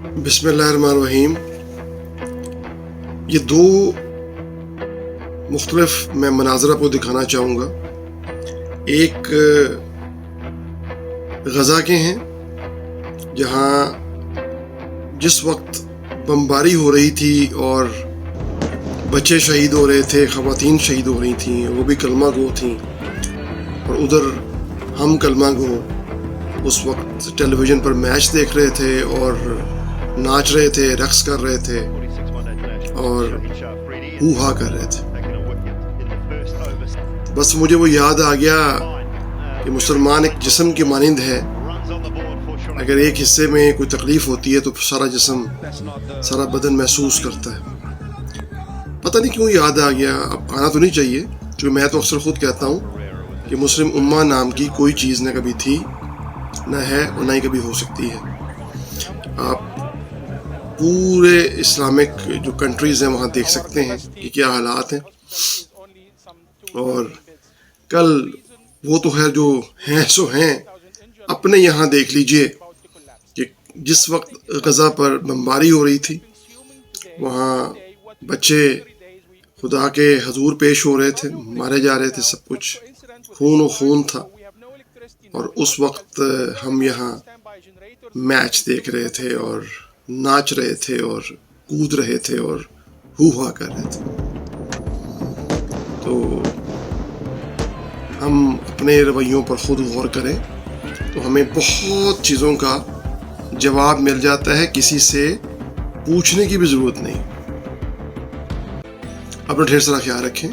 बिस्मिल्लाहिर्रहमानिर्रहीम। ये दो मुख्तलिफ मैं मनाज़र आपको दिखाना चाहूँगा। एक गज़ा के हैं जहाँ जिस वक्त बमबारी हो रही थी और बच्चे शहीद हो रहे थे, ख़वातीन शहीद हो रही थीं, वो भी कलमा गो थीं, और उधर हम कलमा गो उस वक्त टेलीविज़न पर मैच देख रहे थे और नाच रहे थे, रक्स कर रहे थे और हू हा कर रहे थे। बस मुझे वो याद आ गया कि मुसलमान एक जिस्म की मानिंद है, अगर एक हिस्से में कोई तकलीफ़ होती है तो सारा जिस्म, सारा बदन महसूस करता है। पता नहीं क्यों याद आ गया। अब आना तो नहीं चाहिए, क्योंकि मैं तो अक्सर ख़ुद कहता हूँ कि मुस्लिम उम्मा नाम की कोई चीज़ न कभी थी, न है और न ही कभी हो सकती है। आप पूरे इस्लामिक जो कंट्रीज़ हैं वहाँ देख सकते हैं कि क्या हालात हैं। और कल वो तो है जो हैं सो हैं, अपने यहाँ देख लीजिए कि जिस वक्त गज़ा पर बमबारी हो रही थी वहाँ बच्चे खुदा के हजूर पेश हो रहे थे, मारे जा रहे थे, सब कुछ खून और खून था। और उस वक्त हम यहाँ मैच देख रहे थे और नाच रहे थे और कूद रहे थे और हू हा कर रहे थे। तो हम अपने रवैयों पर खुद गौर करें तो हमें बहुत चीज़ों का जवाब मिल जाता है, किसी से पूछने की भी ज़रूरत नहीं। अपना ढेर सारा ख्याल रखें।